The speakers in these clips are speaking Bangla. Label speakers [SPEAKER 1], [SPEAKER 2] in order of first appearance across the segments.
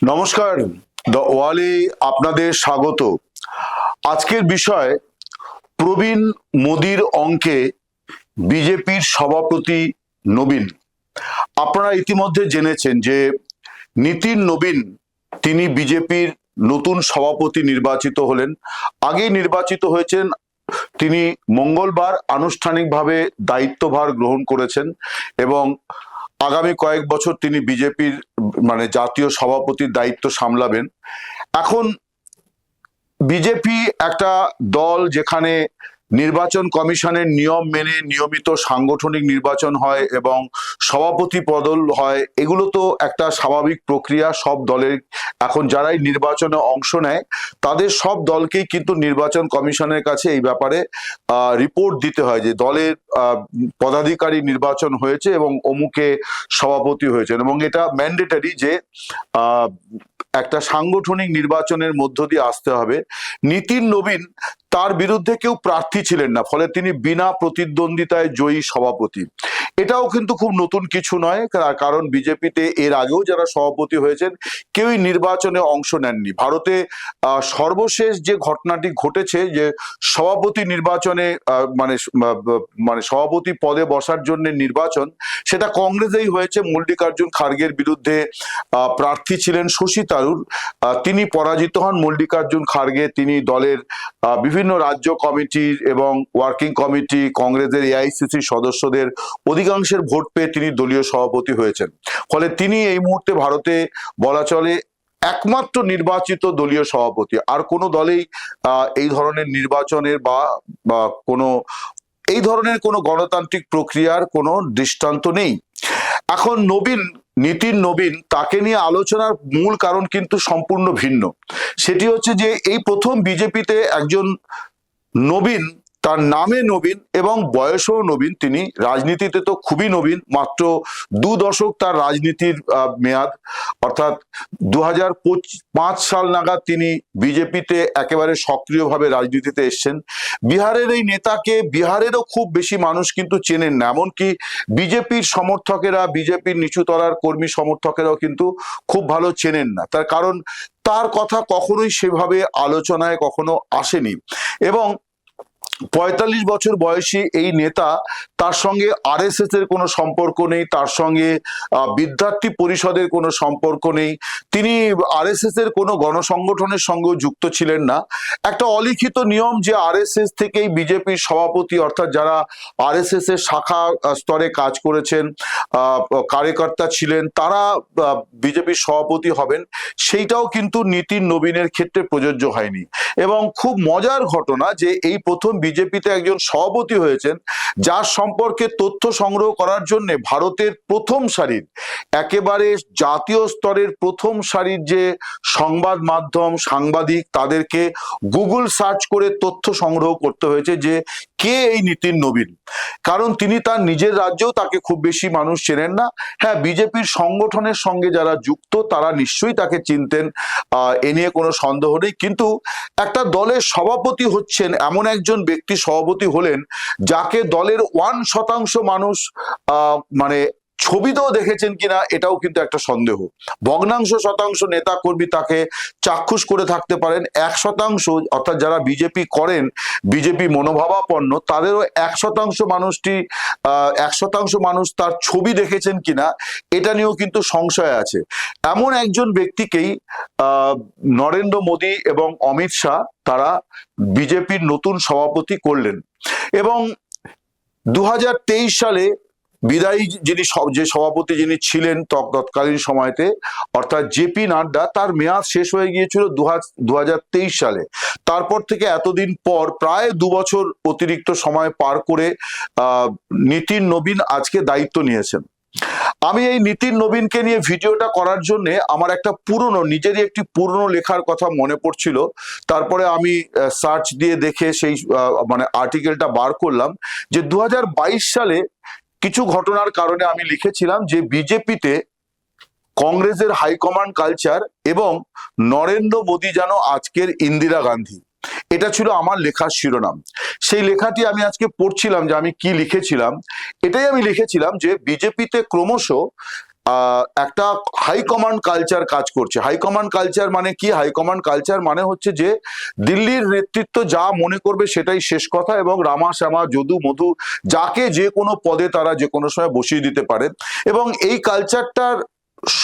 [SPEAKER 1] নমস্কার, দ্য ওয়ালে আপনাদের স্বাগত। আজকের বিষয় প্রবীণ মোদির অঙ্কে বিজেপির সভাপতি নবীন। আপনারা ইতিমধ্যে জেনেছেন যে নীতিন নবীন তিনি বিজেপির নতুন সভাপতি নির্বাচিত হলেন। আগেই নির্বাচিত হয়েছেন, তিনি মঙ্গলবার আনুষ্ঠানিকভাবে দায়িত্বভার গ্রহণ করেছেন এবং আগামী কয়েক বছর তিনি বিজেপির জাতীয় সভাপতির দায়িত্ব সামলাবেন। এখন বিজেপি একটা দল যেখানে নির্বাচন কমিশনের নিয়ম মেনে নিয়মিত সাংগঠনিক নির্বাচন হয় এবং সভাপতি বদল হয়, এগুলো তো একটা স্বাভাবিক প্রক্রিয়া। সব দলের এখন যারাই নির্বাচনে অংশ নেয় তাদের সব দলকেই কিন্তু নির্বাচন কমিশনের কাছে এই ব্যাপারে রিপোর্ট দিতে হয় যে দলের পদাধিকারী নির্বাচন হয়েছে এবং অমুকে সভাপতি হয়েছেন, এবং এটা ম্যান্ডেটারি যে একটা সাংগঠনিক নির্বাচনের মধ্য দিয়ে আসতে হবে। নীতিন নবীন, তার বিরুদ্ধে কেউ প্রার্থী ছিলেন না, ফলে তিনি বিনা প্রতিদ্বন্দ্বিতায় জয়ী সভাপতি। এটাও কিন্তু খুব নতুন কিছু নয়, কারণ বিজেপিতে এর আগেও যারা সভাপতি হয়েছেন কেউই নির্বাচনে অংশ নেননি। ভারতে সর্বশেষ যে ঘটনাটি ঘটেছে যে সভাপতি নির্বাচনে সভাপতি পদে বসার জন্য নির্বাচন, সেটা কংগ্রেসেই হয়েছে। মল্লিকার্জুন খার্গের বিরুদ্ধে প্রার্থী ছিলেন শশী থারুর, তিনি পরাজিত হন। মল্লিকার্জুন খার্গে তিনি দলের বিভিন্ন রাজ্য কমিটির এবং ওয়ার্কিং কমিটি, কংগ্রেসের এআইসিসি সদস্যদের অধিকাংশের ভোট পেয়ে তিনি দলীয় সভাপতি হয়েছেন। ফলে তিনি এই মুহূর্তে ভারতে বলা চলে একমাত্র নির্বাচিত দলীয় সভাপতি। আর কোনো দলেই এই ধরনের নির্বাচনের বা কোনো এই ধরনের কোনো গণতান্ত্রিক প্রক্রিয়ার কোনো দৃষ্টান্ত নেই। এখন নীতিন নবীন, তাকে নিয়ে আলোচনার মূল কারণ কিন্তু সম্পূর্ণ ভিন্ন। সেটি হচ্ছে যে এই প্রথম বিজেপিতে একজন নবীন, তার নামে নবীন এবং বয়সেও নবীন, তিনি রাজনীতিতে তো খুবই নবীন, মাত্র 2 দশক তার রাজনীতির মেয়াদ, অর্থাৎ 2005 সাল নাগাদ তিনি বিজেপিতে একেবারে সক্রিয়ভাবে রাজনীতিতে এসছেন। বিহারের এই নেতাকে বিহারেরও খুব বেশি মানুষ কিন্তু চেনেন না, এমনকি বিজেপির সমর্থকেরা, বিজেপির নিচুতলার কর্মী সমর্থকেরাও কিন্তু খুব ভালো চেনেন না। তার কারণ তার কথা কখনোই সেভাবে আলোচনায় কখনো আসেনি। এবং 45 বছর বয়সী এই নেতা, তার সঙ্গে আরএসএস এর কোনো সম্পর্ক নেই, তার সঙ্গে বিদ্যার্থী পরিষদের কোনো সম্পর্ক নেই, তিনি আরএসএস এর কোনো গণসংগঠনের সঙ্গেও যুক্ত ছিলেন না। একটা অলিখিত নিয়ম যে আরএসএস থেকেই বিজেপির সভাপতি, অর্থাৎ যারা আরএসএস এর শাখা স্তরে কাজ করেছেন, কার্যকর্তা ছিলেন, তারা বিজেপির সভাপতি হবেন, সেইটাও কিন্তু নীতিন নবীনের ক্ষেত্রে প্রযোজ্য হয়নি। এবং খুব মজার ঘটনা যে এই প্রথম বিজেপিতে একজন সভাপতি হয়েছেন যার সম্পর্কে তথ্য সংগ্রহ করার জন্য ভারতের প্রথম সারির, একেবারে জাতীয় স্তরের প্রথম সারির যে সংবাদ মাধ্যম, সাংবাদিক, তাদেরকে গুগল সার্চ করে তথ্য সংগ্রহ করতে হয়েছে যে কে এই নীতিন নবীন। কারণ তিনি তার নিজের রাজ্যেও তাকে খুব বেশি মানুষ চেনেন না। হ্যাঁ, বিজেপির সংগঠনের সঙ্গে যারা যুক্ত তারা নিশ্চয়ই তাকে চিনতেন, এ নিয়ে কোনো সন্দেহ নেই। কিন্তু একটা দলের সভাপতি হচ্ছেন এমন একজন ব্যক্তি সভাপতি হলেন যাকে দলের 1% মানুষ ছবিতেও দেখেছেন কিনা এটাও কিন্তু একটা সন্দেহ। ভগ্নাংশ শতাংশ নেতা কর্মী তাকে চাক্ষুষ করে থাকতে পারেন, 1% অর্থাৎ যারা বিজেপি করেন, বিজেপি মনোভাবাপন্ন, তাদেরও 1% মানুষটি 1% মানুষ তার ছবি দেখেছেন কিনা এটা নিয়েও কিন্তু সংশয় আছে। এমন একজন ব্যক্তিকেই নরেন্দ্র মোদী এবং অমিত শাহ তারা বিজেপির নতুন সভাপতি করলেন। এবং 2023 সালে বিদায়ী যে সভাপতি যিনি ছিলেন তৎকালীন সময়তে, অর্থাৎ জেপি নাড্ডা, তার মেয়াদ শেষ হয়ে গিয়েছিল 2023 সালে। তারপর থেকে এতদিন পর প্রায় 2 বছর অতিরিক্ত সময় পার করে নীতিন নবীন আজকে দায়িত্ব নিয়েছেন। আমি এই নীতিন নবীনকে নিয়ে ভিডিওটা করার জন্য আমার একটা নিজেরই একটি পুরনো লেখার কথা মনে পড়ছিল। তারপরে আমি সার্চ দিয়ে দেখে সেই আর্টিকেলটা বার করলাম যে 2022 সালে কিছু ঘটনার কারণে আমি লিখেছিলাম যে বিজেপিতে কংগ্রেসের হাইকমান্ড কালচার এবং নরেন্দ্র মোদী যেন আজকের ইন্দিরা গান্ধী, এটা ছিল আমার লেখার শিরোনাম। সেই লেখাটি আমি আজকে পড়ছিলাম যে আমি কি লিখেছিলাম। এটাই আমি লিখেছিলাম যে বিজেপিতে ক্রমশ একটা হাইকমান্ড কালচার কাজ করছে। হাইকমান্ড কালচার মানে কি? হাইকমান্ড কালচার মানে হচ্ছে যে দিল্লির নেতৃত্ব যা মনে করবে সেটাই শেষ কথা, এবং রামা শ্যামা যদু মধু যাকে যে কোনো পদে তারা যে কোনো সময় বসিয়ে দিতে পারেন। এবং এই কালচারটার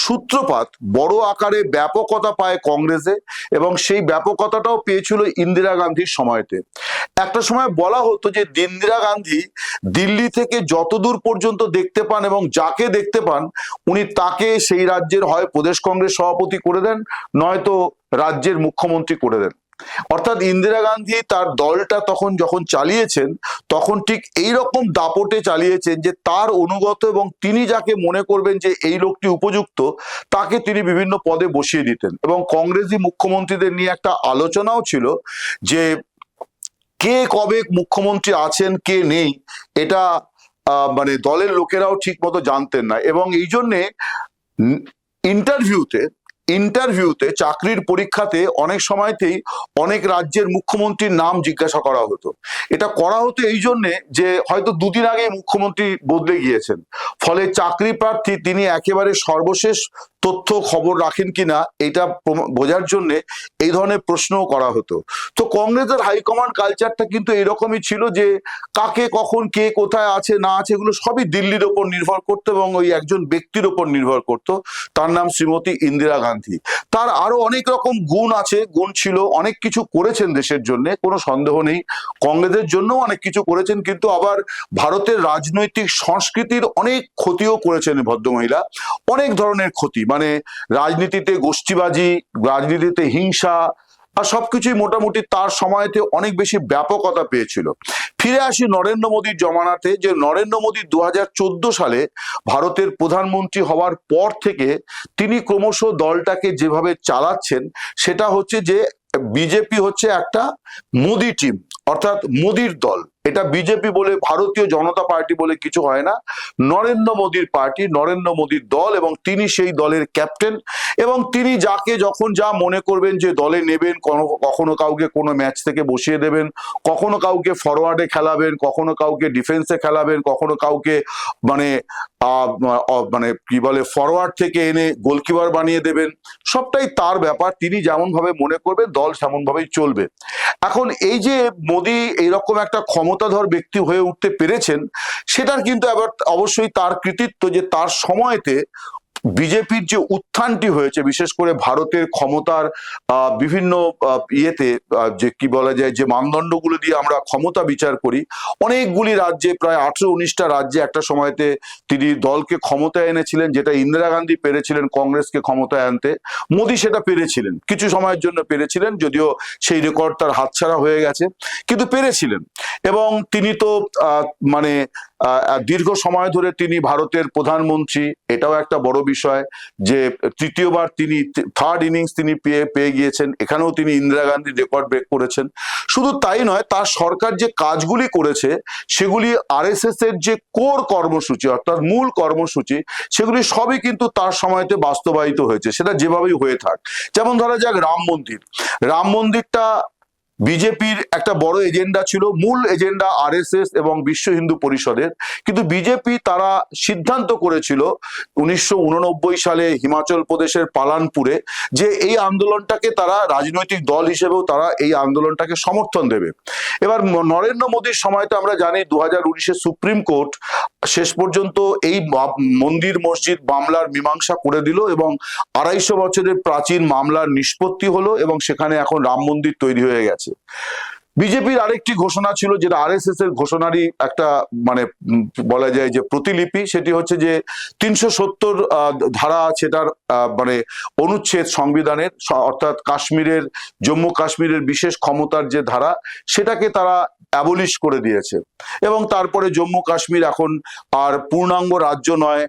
[SPEAKER 1] সূত্রপাত বড় আকারে ব্যাপকতা পায় কংগ্রেসে, এবং সেই ব্যাপকতাটাও পেয়েছিল ইন্দিরা গান্ধীর সময়তে। একটা সময় বলা হতো যে ইন্দিরা গান্ধী দিল্লি থেকে যতদূর পর্যন্ত দেখতে পান এবং যাকে দেখতে পান উনি তাকে সেই রাজ্যের হয় প্রদেশ কংগ্রেস সভাপতি করে দেন, নয়তো রাজ্যের মুখ্যমন্ত্রী করে দেন। অর্থাৎ ইন্দিরা গান্ধী তার দলটা তখন যখন চালিয়েছেন তখন ঠিক এই রকম দাপটে চালিয়েছেন যে তার অনুগত এবং তিনি যাকে মনে করবেন যে এই লোকটি উপযুক্ত তাকে তিনি বিভিন্ন পদে বসিয়ে দিতেন। এবং কংগ্রেসি মুখ্যমন্ত্রীদের নিয়ে একটা আলোচনাও ছিল যে কে কবে মুখ্যমন্ত্রী আছেন কে নেই এটা মানে দলের লোকেরাও ঠিক মতো জানতেন না। এবং এই জন্যে ইন্টারভিউতে চাকরির পরীক্ষাতে অনেক সময়তেই অনেক রাজ্যের মুখ্যমন্ত্রীর নাম জিজ্ঞাসা করা হতো। এটা করা হতো এই জন্যে যে হয়তো দুদিন আগে মুখ্যমন্ত্রী বদলে গিয়েছেন, ফলে চাকরি প্রার্থী তিনি একেবারে সর্বশেষ তথ্য খবর রাখেন কিনা এটা বোঝার জন্য এই ধরনের প্রশ্নও করা হতো। তো কংগ্রেসের হাইকমান্ড কালচারটা কিন্তু এরকমই ছিল যে কাকে কখন কে কোথায় আছে না আছে এগুলো সবই দিল্লির ওপর নির্ভর করতো এবং ওই একজন ব্যক্তির ওপর নির্ভর করতো, তার নাম শ্রীমতী ইন্দিরা গান্ধী। তার আরো অনেক রকম গুণ আছে, গুণ ছিল, অনেক কিছু করেছেন দেশের জন্য, কোনো সন্দেহ নেই, কংগ্রেসের জন্যও অনেক কিছু করেছেন, কিন্তু আবার ভারতের রাজনৈতিক সংস্কৃতির অনেক ক্ষতিও করেছেন ভদ্রমহিলা, অনেক ধরনের ক্ষতি, মানে রাজনীতিতে গোষ্ঠীবাজি, রাজনীতিতে হিংসা আর সবকিছুই মোটামুটি তার সময়তে অনেক বেশি ব্যাপকতা পেয়েছিল। ফিরে আসি নরেন্দ্র মোদীর জমানাতে, যে নরেন্দ্র মোদী 2014 সালে ভারতের প্রধানমন্ত্রী হওয়ার পর থেকে তিনি ক্রমশ দলটাকে যেভাবে চালাচ্ছেন সেটা হচ্ছে যে বিজেপি হচ্ছে একটা মোদি টিম, অর্থাৎ মোদির দল। এটা বিজেপি বলে ভারতীয় জনতা পার্টি বলে কিছু হয় না, নরেন্দ্র মোদীর পার্টি, নরেন্দ্র মোদীর দল, এবং তিনি সেই দলের ক্যাপ্টেন। এবং তিনি যাকে যখন যা মনে করবেন যে দলে নেবেন, কখনো কাউকে কোনো ম্যাচ থেকে বসিয়ে দেবেন, কখনো কাউকে ফরওয়ার্ডে খেলাবেন, কখনো কাউকে ডিফেন্সে খেলাবেন, কখনো কাউকে মানে মানে কি বলে ফরওয়ার্ড থেকে এনে গোলকিপার বানিয়ে দেবেন, সবটাই তার ব্যাপার, তিনি যেমন ভাবে মনে করবেন দল সেমন ভাবেই চলবে। এখন এই যে মোদী এইরকম একটা ক্ষমতাধর ব্যক্তি হয়ে উঠতে পেরেছেন সেটার কিন্তু আবার অবশ্যই তার কৃতিত্ব, যে তার সময়তে বিজেপির যে উত্থানটি হয়েছে বিশেষ করে ভারতের ক্ষমতার বিভিন্ন ইয়েতে, যে কি বলা যায় যে মানদণ্ডগুলো দিয়ে আমরা ক্ষমতা বিচার করি, অনেকগুলি রাজ্যে প্রায় 18-19টা রাজ্যে একটা সময়তে তিনি দলকে ক্ষমতায় এনেছিলেন, যেটা ইন্দিরা গান্ধী পেরেছিলেন কংগ্রেসকে ক্ষমতায় আনতে, মোদী সেটা পেরেছিলেন, কিছু সময়ের জন্য পেরেছিলেন, যদিও সেই রেকর্ড তার হাতছাড়া হয়ে গেছে, কিন্তু পেরেছিলেন। এবং তিনি তো মানে দীর্ঘ সময় ধরে তিনি ভারতের প্রধানমন্ত্রী, এটাও একটা বড় বিষয় যে তৃতীয়বার তিনি থার্ড ইনিংস তিনি পেয়ে গিয়েছেন, এখানেও তিনি ইন্দিরা গান্ধীর রেকর্ড ব্রেক করেছেন। শুধু তাই নয়, তার সরকার যে কাজগুলি করেছে সেগুলি আরএসএস এর যে কোর কর্মসূচি অর্থাৎ মূল কর্মসূচি সেগুলি সবই কিন্তু তার সময়তে বাস্তবায়িত হয়েছে, সেটা যেভাবেই হয়ে থাক। যেমন ধরা যাক রাম মন্দিরটা বিজেপির একটা বড় এজেন্ডা ছিল, মূল এজেন্ডা আরএসএস এবং বিশ্ব হিন্দু পরিষদের, কিন্তু বিজেপি তারা সিদ্ধান্ত করেছিল 1989 সালে হিমাচল প্রদেশের পালানপুরে যে এই আন্দোলনটাকে তারা রাজনৈতিক দল হিসেবেও তারা এই আন্দোলনটাকে সমর্থন দেবে। এবার নরেন্দ্র মোদীর সময়তে আমরা জানি 2019-এ সুপ্রিম কোর্ট শেষ পর্যন্ত এই মন্দির মসজিদ মামলার মীমাংসা করে দিল এবং 250 বছরের প্রাচীন মামলার নিষ্পত্তি হলো এবং সেখানে এখন রাম মন্দির তৈরি হয়ে গেছে। বিজেপির আরেকটি ঘোষণা ছিল যেটা আরএসএস এর ঘোষণারই একটা মানে বলা যায় যে প্রতিলিপি, সেটি হচ্ছে যে 370 ধারা সেটার মানে অনুচ্ছেদ সংবিধানের, অর্থাৎ কাশ্মীরের জম্মু কাশ্মীরের বিশেষ ক্ষমতার যে ধারা সেটাকে তারা অ্যাবলিশ করে দিয়েছে এবং তারপরে জম্মু কাশ্মীর এখন আর পূর্ণাঙ্গ রাজ্য নয়,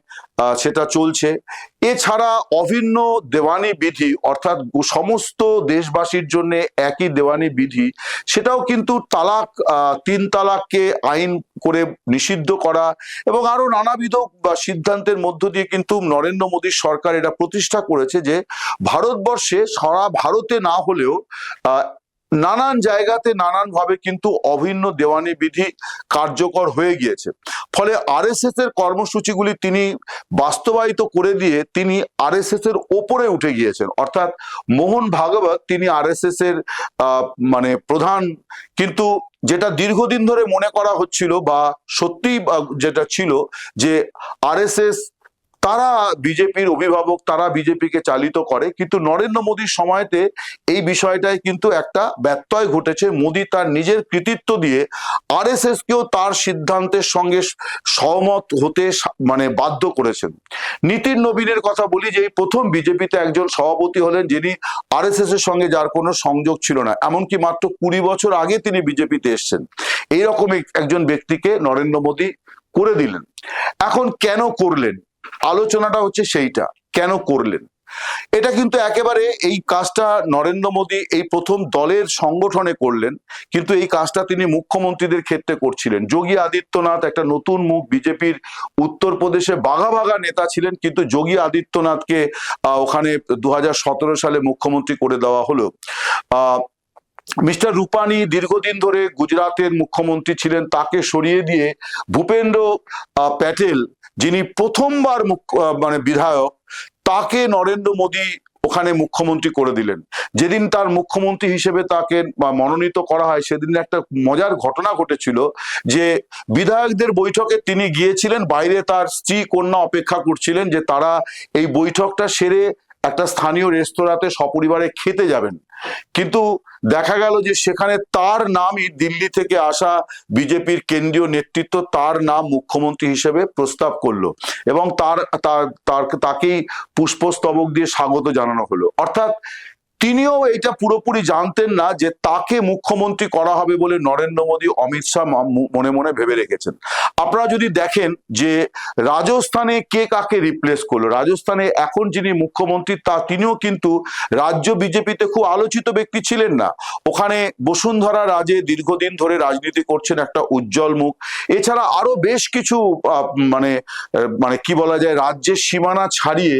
[SPEAKER 1] সেটা চলছে। এছাড়া অভিন্ন দেওয়ানি বিধি অর্থাৎ সমস্ত দেশবাসীর জন্য একই দেওয়ানি বিধি, সেটাও কিন্তু তালাক 3 তালাককে আইন করে নিষিদ্ধ করা এবং আরো নানাবিধ সিদ্ধান্তের মধ্য দিয়ে কিন্তু নরেন্দ্র মোদীর সরকার এটা প্রতিষ্ঠা করেছে যে ভারতবর্ষে সারা ভারতে না হলেও নানান জায়গাতে নানান ভাবে কিন্তু অভিন্ন দেওয়ানি বিধি কার্যকর হয়ে গিয়েছে। ফলে আরএসএস এর কর্মসূচিগুলি তিনি বাস্তবায়িত করে দিয়ে তিনি আরএসএস এর ওপরে উঠে গিয়েছেন। অর্থাৎ মোহন ভাগবত তিনি আরএসএস এর মানে প্রধান, কিন্তু যেটা দীর্ঘদিন ধরে মনে করা হচ্ছিল বা সত্যি যেটা ছিল যে আরএসএস তারা বিজেপির অভিভাবক, তারা বিজেপিকে চালিত করে, কিন্তু নরেন্দ্র মোদীর সময়তে এই বিষয়টায় কিন্তু একটা ব্যত্যয় ঘটেছে। মোদী তার নিজের কৃতিত্ব দিয়ে আরএসএস কেও তার সিদ্ধান্তের সঙ্গে সহমত হতে মানে বাধ্য করেছেন। নীতিন নবীনের কথা বলি, যে এই প্রথম বিজেপিতে একজন সভাপতি হলেন যিনি আরএসএস এর সঙ্গে যার কোনো সংযোগ ছিল না, এমনকি মাত্র 20 বছর আগে তিনি বিজেপিতে এসেছেন। এইরকম একজন ব্যক্তিকে নরেন্দ্র মোদী করে দিলেন। এখন কেন করলেন, আলোচনাটা হচ্ছে সেইটা, কেন করলেন। এটা কিন্তু একেবারে এই কাজটা নরেন্দ্র মোদী এই প্রথম দলের সংগঠনে করলেন, কিন্তু এই কাজটা তিনি মুখ্যমন্ত্রীদের ক্ষেত্রে করছিলেন। যোগী আদিত্যনাথ একটা নতুন মুখ, বিজেপির উত্তরপ্রদেশে বাঘা বাঘা নেতা ছিলেন, কিন্তু যোগী আদিত্যনাথকে ওখানে 2017 সালে মুখ্যমন্ত্রী করে দেওয়া হলো। মিস্টার রূপানি দীর্ঘদিন ধরে গুজরাটের মুখ্যমন্ত্রী ছিলেন, তাকে সরিয়ে দিয়ে ভূপেন্দ্র প্যাটেল যিনি প্রথমবার মানে বিধায়ক, তাকে নরেন্দ্র মোদী ওখানে মুখ্যমন্ত্রী করে দিলেন। যেদিন তার মুখ্যমন্ত্রী হিসেবে তাকে মনোনীত করা হয়, সেদিন একটা মজার ঘটনা ঘটেছিল যে বিধায়কদের বৈঠকে তিনি গিয়েছিলেন, বাইরে তার স্ত্রী কন্যা অপেক্ষা করছিলেন যে তারা এই বৈঠকটা সেরে একটা স্থানীয় রেস্তোরাঁতে সপরিবারে খেতে যাবেন। কিন্তু দেখা গেল যে সেখানে তার নামই, দিল্লি থেকে আসা বিজেপির কেন্দ্রীয় নেতৃত্ব তার নাম মুখ্যমন্ত্রী হিসেবে প্রস্তাব করলো এবং তাকেই পুষ্পস্তবক দিয়ে স্বাগত জানানো হলো। অর্থাৎ তিনিও এটা পুরোপুরি জানতেন না যে তাকে মুখ্যমন্ত্রী করা হবে বলে নরেন্দ্র মোদী, অমিত শাহ মনে মনে ভেবে রেখেছেন। আপনারা যদি দেখেন যে রাজস্থানে কে কাকে রিপ্লেস করলো, রাজস্থানে এখন যিনি মুখ্যমন্ত্রী তিনিও কিন্তু রাজ্য বিজেপিতে খুব আলোচিত ব্যক্তি ছিলেন না। ওখানে বসুন্ধরা রাজে দীর্ঘদিন ধরে রাজনীতি করছেন, একটা উজ্জ্বল মুখ। এছাড়া আরো বেশ কিছু মানে মানে কি বলা যায়, রাজ্যের সীমানা ছাড়িয়ে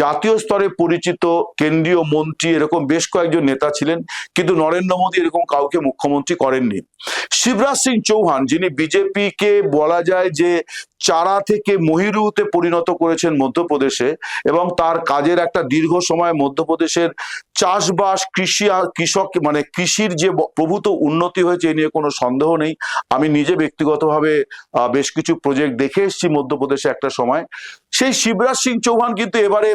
[SPEAKER 1] জাতীয় স্তরে পরিচিত কেন্দ্রীয় মন্ত্রী, এরকম বেশ কয়েকজন নেতা ছিলেন, কিন্তু নরেন্দ্র মোদী এরকম কাউকে মুখ্যমন্ত্রী করেননি। শিবরাজ সিং চৌহান যিনি বিজেপিকে বলা যায় যে চারা থেকে মহিরুতে পরিণত করেছেন মধ্যপ্রদেশে, এবং তার কাজের একটা দীর্ঘ সময় মধ্যপ্রদেশের চাষবাস, কৃষক মানে কৃষির যে প্রভূত উন্নতি হয়েছে এ নিয়ে কোনো সন্দেহ নেই। আমি নিজে ব্যক্তিগতভাবে বেশ কিছু প্রজেক্ট দেখে এসেছি মধ্যপ্রদেশে একটা সময়। সেই শিবরাজ সিং চৌহান কিন্তু এবারে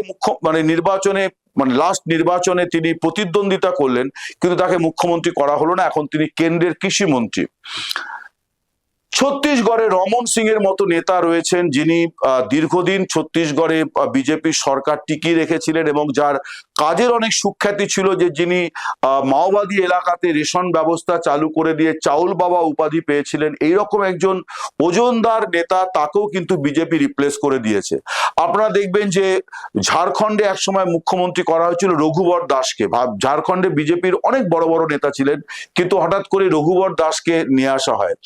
[SPEAKER 1] মানে নির্বাচনে, মানে লাস্ট নির্বাচনে তিনি প্রতিদ্বন্দ্বিতা করলেন, কিন্তু তাকে মুখ্যমন্ত্রী করা হলো না। এখন তিনি কেন্দ্রের কৃষিমন্ত্রী। ছত্তিশগড়ে রমন সিং এর মতো নেতা রয়েছেন যিনি দীর্ঘদিন ছত্তিশগড়ে বিজেপির সরকার টিকিয়ে রেখেছিলেন এবং যার কাজের অনেক সুখ্যাতি ছিল, যে যিনি মাওবাদী এলাকাতে রেশন ব্যবস্থা চালু করে দিয়ে চাউল বাবা উপাধি পেয়েছিলেন। এইরকম একজন ওজনদার নেতা, তাকেও কিন্তু বিজেপি রিপ্লেস করে দিয়েছে। আপনারা দেখবেন যে ঝাড়খণ্ডে একসময় মুখ্যমন্ত্রী করা হয়েছিল রঘুবর দাসকে। ঝাড়খণ্ডে বিজেপির অনেক বড় বড় নেতা ছিলেন, কিন্তু হঠাৎ করে রঘুবর দাসকে নিয়ে আসা হয়।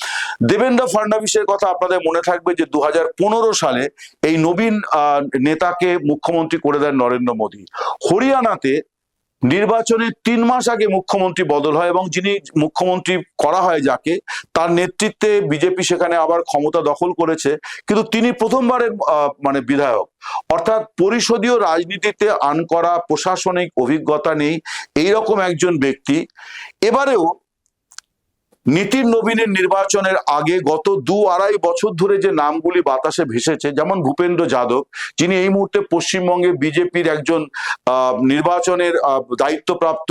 [SPEAKER 1] দেবেন্দ্র ফডনবিসের কথা আপনাদের মনে থাকবে যে 2015 সালে এই নবীন নেতাকে মুখ্যমন্ত্রী করে দেন নরেন্দ্র মোদী। হরিয়ানাতে নির্বাচনের 3 মাস আগে মুখ্যমন্ত্রী বদল হয় এবং যিনি মুখ্যমন্ত্রী করা হয় যাকে, তার নেতৃত্বে বিজেপি সেখানে আবার ক্ষমতা দখল করেছে, কিন্তু তিনি প্রথমবারের মানে বিধায়ক। অর্থাৎ পরিষদীয় রাজনীতিতে আন করা, প্রশাসনিক অভিজ্ঞতা নেই, এইরকম একজন ব্যক্তি এবারেও নীতিন নবীনের নির্বাচনের আগে গত 2-2.5 বছর ধরে যে নামগুলি বাতাসে ভেসেছে, যেমন ভূপেন্দ্র যাদব, যিনি এই মুহূর্তে পশ্চিমবঙ্গে বিজেপির একজন নির্বাচনের দায়িত্বপ্রাপ্ত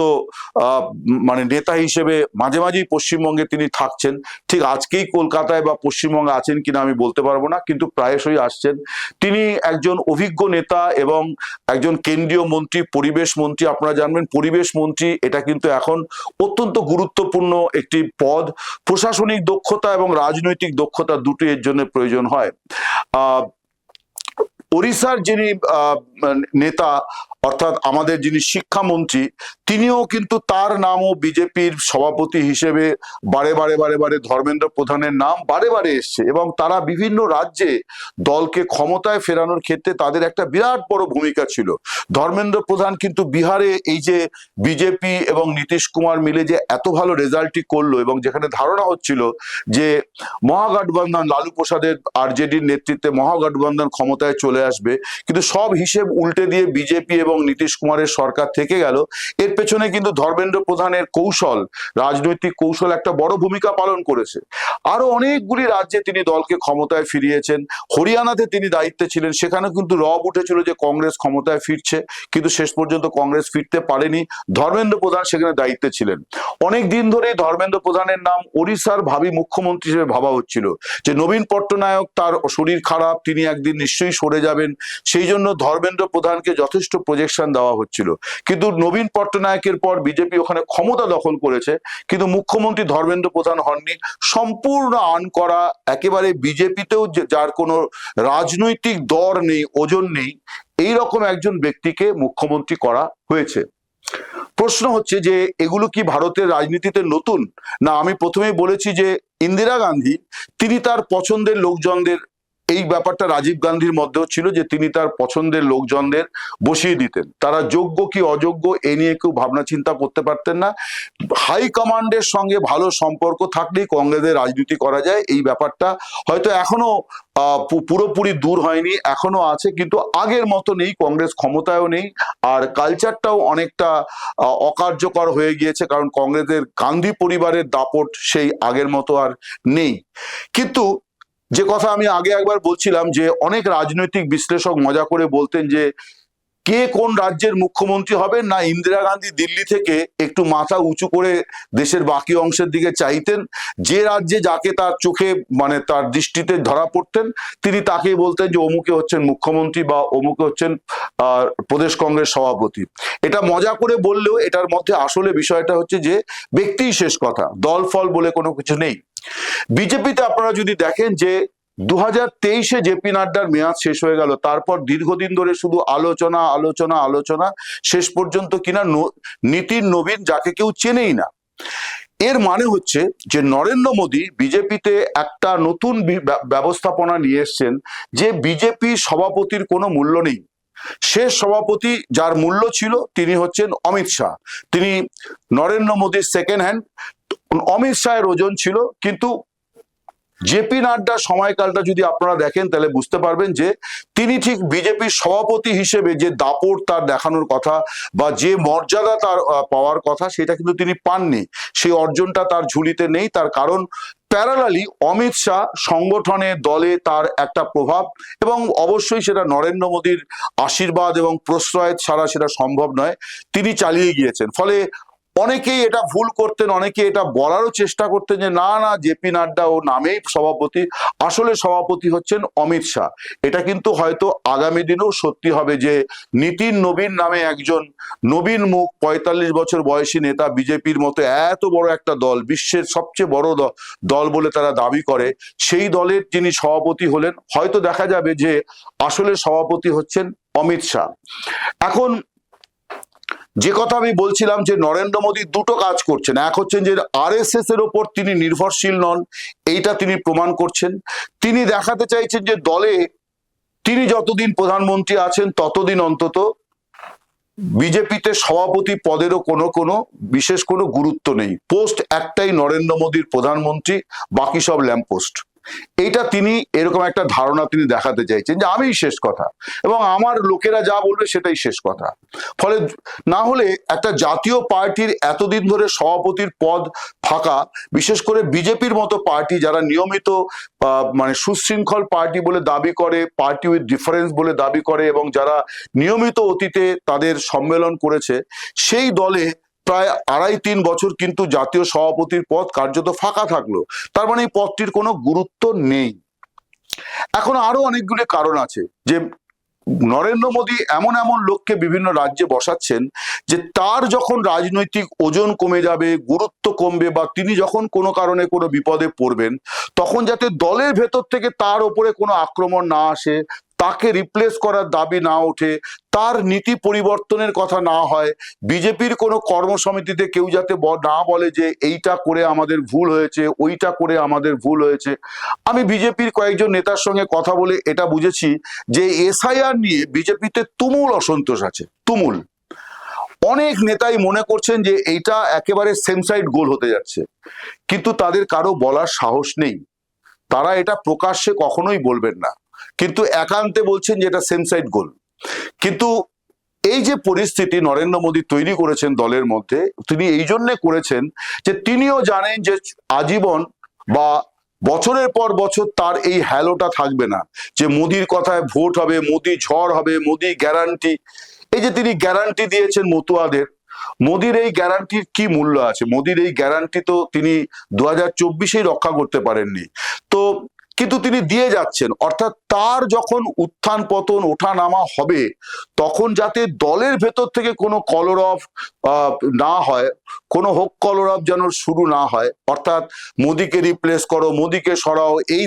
[SPEAKER 1] মানে নেতা হিসেবে মাঝে মাঝেই পশ্চিমবঙ্গে তিনি থাকছেন। ঠিক আজকেই কলকাতায় বা পশ্চিমবঙ্গে আছেন কিনা আমি বলতে পারবো না, কিন্তু প্রায়শই আসছেন। তিনি একজন অভিজ্ঞ নেতা এবং একজন কেন্দ্রীয় মন্ত্রী, পরিবেশ মন্ত্রী। আপনারা জানবেন পরিবেশ মন্ত্রী এটা কিন্তু এখন অত্যন্ত গুরুত্বপূর্ণ একটি পদ। প্রশাসনিক দক্ষতা এবং রাজনৈতিক দক্ষতা দুটোই এর জন্য প্রয়োজন হয়। ওড়িশার যিনি নেতা অর্থাৎ আমাদের যিনি শিক্ষামন্ত্রী, তিনিও কিন্তু তার নামও বিজেপির সভাপতি হিসেবে বারে বারে বারে বারে ধর্মেন্দ্র প্রধানের নাম বারে বারে এসছে, এবং তারা বিভিন্ন রাজ্যে দলকে ক্ষমতায় ফেরানোর ক্ষেত্রে তাদের একটা বিরাট বড় ভূমিকা ছিল। ধর্মেন্দ্র প্রধান কিন্তু বিহারে এই যে বিজেপি এবং নীতিশ কুমার মিলে যে এত ভালো রেজাল্টই করলো, এবং যেখানে ধারণা হচ্ছিল যে মহাগঠবন্ধন লালু প্রসাদের আরজেডির নেতৃত্বে মহাগঠবন্ধন ক্ষমতায় চলে আসবে, কিন্তু সব হিসেব উল্টে দিয়ে বিজেপি এবং নীতিশ কুমারের সরকার থেকে গেল। এর পেছনে কিন্তু ধর্মেন্দ্র প্রধানের কৌশল, রাজনৈতিক কৌশল একটা বড় ভূমিকা পালন করেছে। আরো অনেকগুলি রাজ্যে তিনি দলকে ক্ষমতায় ফিরিয়েছেন। হরিয়ানাতে তিনি দায়িত্বে ছিলেন, সেখানে কিন্তু রব উঠেছিল যে কংগ্রেস ক্ষমতায় ফিরছে, কিন্তু শেষ পর্যন্ত কংগ্রেস ফিরতে পারেনি। ধর্মেন্দ্র প্রধান সেখানে দায়িত্বে ছিলেন। অনেক দিন ধরেই ধর্মেন্দ্র প্রধানের নাম ওড়িশার ভাবী মুখ্যমন্ত্রী হিসেবে ভাবা হচ্ছিল, যে নবীন পট্টনায়ক তার শরীর খারাপ, তিনি একদিন নিশ্চয়ই সরে যাবেন, সেই জন্য ধর্মেন্দ্র প্রধানকে যথেষ্ট প্রজেকশন দেওয়া হচ্ছিল। কিন্তু নবীন পট্টনায়কের পর বিজেপি ওখানে ক্ষমতা দখল করেছে, কিন্তু মুখ্যমন্ত্রী ধর্মেন্দ্র প্রধান হননি। সম্পূর্ণ আনকরা, একেবারে বিজেপিতেও যার কোনো রাজনৈতিক দর নেই, ওজন নেই, এইরকম একজন ব্যক্তিকে মুখ্যমন্ত্রী করা হয়েছে। প্রশ্ন হচ্ছে যে এগুলো কি ভারতের রাজনীতিতে নতুন? না, আমি প্রথমেই বলেছি যে ইন্দিরা গান্ধী তিনি তার পছন্দের লোকজনদের, এই ব্যাপারটা রাজীব গান্ধীর মধ্যেও ছিল যে তিনি তার পছন্দের লোকজনদের বসিয়ে দিতেন। তারা যোগ্য কি অযোগ্য এ নিয়ে কেউ ভাবনা চিন্তা করতে পারতেন না। হাই কমান্ডের সঙ্গে ভালো সম্পর্ক থাকলেই কংগ্রেসের রাজনীতি করা যায়, এই ব্যাপারটা হয়তো এখনো পুরোপুরি দূর হয়নি, এখনো আছে, কিন্তু আগের মতো নেই। কংগ্রেস ক্ষমতায়ও নেই, আর কালচারটাও অনেকটা অকার্যকর হয়ে গিয়েছে, কারণ কংগ্রেসের গান্ধী পরিবারের দাপট সেই আগের মতো আর নেই। কিন্তু যে কথা আমি আগে একবার বলছিলাম যে অনেক রাজনৈতিক বিশ্লেষক মজা করে বলতেন যে কে কোন রাজ্যের মুখ্যমন্ত্রী হবেন, না ইন্দিরা গান্ধী দিল্লি থেকে একটু মাথা উঁচু করে দেশের বাকি অংশের দিকে চাইতেন, যে রাজ্যে যাকে তার চোখে মানে তার দৃষ্টিতে ধরা পড়তেন তিনি তাকেই বলতেন যে অমুকে হচ্ছেন মুখ্যমন্ত্রী বা অমুকে হচ্ছেন প্রদেশ কংগ্রেস সভাপতি। এটা মজা করে বললেও এটার মধ্যে আসলে বিষয়টা হচ্ছে যে ব্যক্তিই শেষ কথা, দল ফল বলে কোনো কিছু নেই। বিজেপিতে আপনারা যদি দেখেন যে 2023-এ জেপি নাড্ডার মেয়াদ শেষ হয়ে গেল, তারপর দীর্ঘদিন ধরে শুধু আলোচনা আলোচনা আলোচনা, শেষ পর্যন্ত কিনা নীতিন নবীন যাকে কেউ চেনেই না। এর মানে হচ্ছে যে নরেন্দ্র মোদী বিজেপিতে একটা নতুন ব্যবস্থাপনা নিয়ে এসছেন, যে বিজেপি সভাপতির কোনো মূল্য নেই। শেষ সভাপতি যার মূল্য ছিল তিনি হচ্ছেন অমিত শাহ। তিনি নরেন্দ্র মোদীর সেকেন্ড হ্যান্ড। অমিত শাহের ওজন ছিল, কিন্তু জেপি নাড্ডার সময়কালটা যদি আপনারা দেখেন তাহলে বুঝতে পারবেন যে তিনি ঠিক বিজেপির সভাপতি হিসেবে যে দাপট তার দেখানোর কথা বা যে মর্যাদা তার পাওয়ার কথা সেটা কিন্তু তিনি পাননি। সেই অর্জনটা তার ঝুলিতে নেই। তার কারণ প্যারালালি অমিত শাহ সংগঠনে দলে তার একটা প্রভাব, এবং অবশ্যই সেটা নরেন্দ্র মোদীর আশীর্বাদ এবং প্রশ্রয় ছাড়া সেটা সম্ভব নয়, তিনি চালিয়ে গিয়েছেন। ফলে অনেকেই এটা ভুল করতেন, অনেকে এটা বলারও চেষ্টা করতেন যে না না জেপি নাড্ডা ও নামেই সভাপতি, আসলে সভাপতি হচ্ছেন অমিত শাহ। এটা কিন্তু হয়তো আগামী দিনেও সত্যি হবে যে নীতিন নবীন নামে একজন নবীন মুখ, 45 বছর বয়সী নেতা, বিজেপির মতো এত বড় একটা দল, বিশ্বের সবচেয়ে বড় দল বলে তারা দাবি করে, সেই দলের যিনি সভাপতি হলেন, হয়তো দেখা যাবে যে আসলে সভাপতি হচ্ছেন অমিত শাহ। এখন যে কথা আমি বলছিলাম যে নরেন্দ্র মোদী দুটো কাজ করছেন, এক হচ্ছেন যে আরএসএস এর ওপর তিনি নির্ভরশীল নন, এইটা তিনি প্রমাণ করছেন। তিনি দেখাতে চাইছেন যে দলে তিনি যতদিন প্রধানমন্ত্রী আছেন ততদিন অন্তত বিজেপিতে সভাপতি পদেরও কোনো বিশেষ কোনো গুরুত্ব নেই। পোস্ট একটাই, নরেন্দ্র মোদীর প্রধানমন্ত্রী, বাকি সব ল্যাম্পপোস্ট। এইটা তিনি এরকম একটা ধারণা তিনি দেখাতে চাইছেন যে আমিই শেষ কথা এবং আমার লোকেরা যা বলবে সেটাই শেষ কথা। ফলে না হলে একটা জাতীয় পার্টির এতদিন ধরে সভাপতির পদ ফাঁকা, বিশেষ করে বিজেপির মতো পার্টি যারা নিয়মিত মানে সুশৃঙ্খল পার্টি বলে দাবি করে, পার্টি উইথ ডিফারেন্স বলে দাবি করে, এবং যারা নিয়মিত অতীতে তাদের সম্মেলন করেছে, সেই দলে প্রায় 2.5-3 বছর কিন্তু জাতীয় সভাপতির পদ কার্যত ফাঁকা থাকলো। তার মানে এই পদটির কোনো গুরুত্ব নেই। এখন আরো অনেকগুলি কারণ আছে যে নরেন্দ্র মোদী এমন এমন লোককে বিভিন্ন রাজ্যে বসাচ্ছেন যে তার যখন রাজনৈতিক ওজন কমে যাবে, গুরুত্ব কমবে, বা তিনি যখন কোনো কারণে কোনো বিপদে পড়বেন, তখন যাতে দলের ভেতর থেকে তার ওপরে কোনো আক্রমণ না আসে, তাকে রিপ্লেস করার দাবি না ওঠে, তার নীতি পরিবর্তনের কথা না হয়, বিজেপির কোনো কর্মসমিতিতে কেউ যাতে না বলে যে এইটা করে আমাদের ভুল হয়েছে, ওইটা করে আমাদের ভুল হয়েছে। আমি বিজেপির কয়েকজন নেতার সঙ্গে কথা বলে এটা বুঝেছি যে এসআইআর নিয়ে বিজেপিতে তুমুল অসন্তোষ আছে, তুমুল। অনেক নেতাই মনে করছেন যে এইটা একেবারে সেম সাইড গোল হতে যাচ্ছে, কিন্তু তাদের কারো বলার সাহস নেই। তারা এটা প্রকাশ্যে কখনোই বলবেন না, কিন্তু একান্তে বলছেন যে এটা সেম সাইড গোল। কিন্তু এই যে পরিস্থিতি নরেন্দ্র মোদী তৈরি করেছেন দলের মধ্যে, তিনি এই জন্য করেছেন যে তিনিও জানেন যে আজীবন বা বছরের পর বছর তার এই হ্যালোটা থাকবে না যে মোদির কথায় ভোট হবে, মোদি ঝড় হবে, মোদি গ্যারান্টি। এই যে তিনি গ্যারান্টি দিয়েছেন মতুয়াদের, মোদির এই গ্যারান্টির কি মূল্য আছে? মোদির এই গ্যারান্টি তো তিনি 2024-এই রক্ষা করতে পারেননি। তো কিন্তু তিনি দিয়ে যাচ্ছেন, অর্থাৎ তার যখন উত্থান পতন ওঠা নামা হবে তখন যাতে দলের ভেতর থেকে কোনো কলরব না হয়, কোনো হোক কলরব যেন শুরু না হয়, অর্থাৎ মোদিকে রিপ্লেস করো, মোদিকে সরাও, এই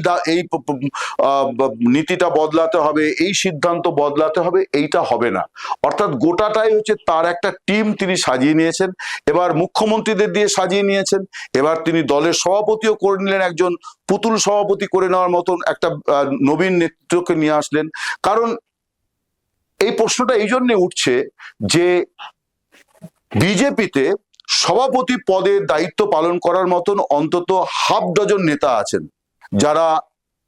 [SPEAKER 1] নীতিটা বদলাতে হবে, এই সিদ্ধান্ত বদলাতে হবে, এইটা হবে না। অর্থাৎ গোটাটাই হচ্ছে তার একটা টিম তিনি সাজিয়ে নিয়েছেন, এবার মুখ্যমন্ত্রীদের দিয়ে সাজিয়ে নিয়েছেন, এবার তিনি দলের সভাপতিও করে নিলেন, একজন পুতুল সভাপতি করে নেওয়ার মতন একটা নবীন নেতৃত্বকে নিয়ে আসলেন। কারণ এই প্রশ্নটা এই জন্য উঠছে যে বিজেপিতে সভাপতি পদের দায়িত্ব পালন করার মতন অন্তত হাফ ডজন নেতা আছেন, যারা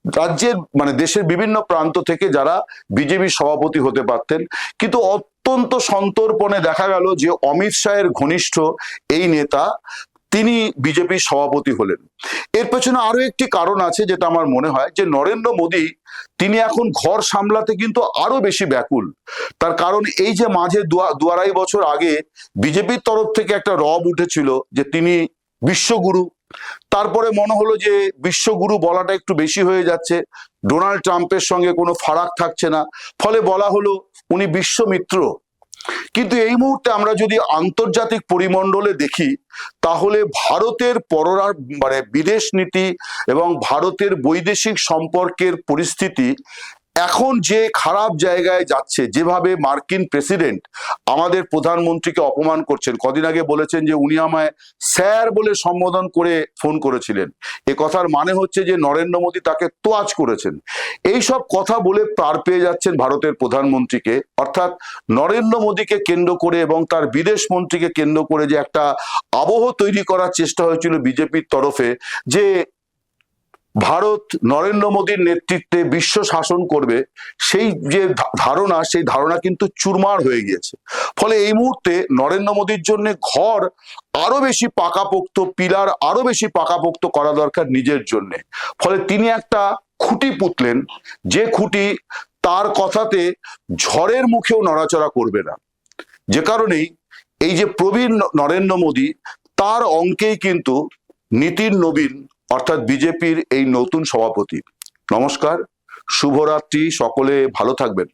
[SPEAKER 1] রাজ্যের মানে দেশের বিভিন্ন প্রান্ত থেকে যারা বিজেপির সভাপতি হতে পারতেন, কিন্তু অত্যন্ত সন্তর্পণে দেখা গেল যে অমিত শাহের ঘনিষ্ঠ এই নেতা তিনি বিজেপির সভাপতি হলেন। এর পেছনে আরো একটি কারণ আছে, যেটা আমার মনে হয় যে নরেন্দ্র মোদী তিনি এখন ঘর সামলাতে কিন্তু আরো বেশি ব্যাকুল। তার কারণ এই যে মাঝে 2-2.5 বছর আগে বিজেপির তরফ থেকে একটা রব উঠেছিল যে তিনি বিশ্বগুরু, তারপরে মনে হলো যে বিশ্বগুরু বলাটা একটু বেশি হয়ে যাচ্ছে, ডোনাল্ড ট্রাম্পের সঙ্গে কোনো ফারাক থাকছে না, ফলে বলা হলো উনি বিশ্বমিত্র। কিন্তু এই মুহূর্তে আমরা যদি আন্তর্জাতিক পরিমণ্ডলে দেখি তাহলে ভারতের মানে বিদেশ নীতি এবং ভারতের বৈদেশিক সম্পর্কের পরিস্থিতি এখন যে খারাপ জায়গায় যাচ্ছে, যেভাবে মার্কিন প্রেসিডেন্ট আমাদের প্রধানমন্ত্রীকে অপমান করছেন, কদিন আগে বলেছেন যে উনি আমায় স্যার বলে সম্বোধন করে ফোন করেছিলেন, এ কথার মানে হচ্ছে যে নরেন্দ্র মোদী তাকে তোয়াজ করেছেন। এই সব কথা বলে পার পেয়ে যাচ্ছেন ভারতের প্রধানমন্ত্রীকে, অর্থাৎ নরেন্দ্র মোদীকে কেন্দ্র করে এবং তার বিদেশ মন্ত্রীকে কেন্দ্র করে যে একটা আবহ তৈরি করার চেষ্টা হয়েছিল বিজেপির তরফে যে ভারত নরেন্দ্র মোদীর নেতৃত্বে বিশ্ব শাসন করবে, সেই যে ধারণা, সেই ধারণা কিন্তু চুরমার হয়ে গিয়েছে। ফলে এই মুহূর্তে নরেন্দ্র মোদীর জন্য ঘর আরো বেশি পাকাপোক্ত, পিলার আরো বেশি পাকাপোক্ত করা দরকার নিজের জন্য। ফলে তিনি একটা খুঁটি পুঁতলেন, যে খুঁটি তার কথাতে ঝড়ের মুখেও নড়াচড়া করবে না। যে কারণেই এই যে প্রবীণ নরেন্দ্র মোদী, তার অঙ্কেই কিন্তু নীতিন নবীন অর্থাৎ বিজেপির এই নতুন সভাপতি। নমস্কার, শুভরাত্রি, সকলে ভালো থাকবেন।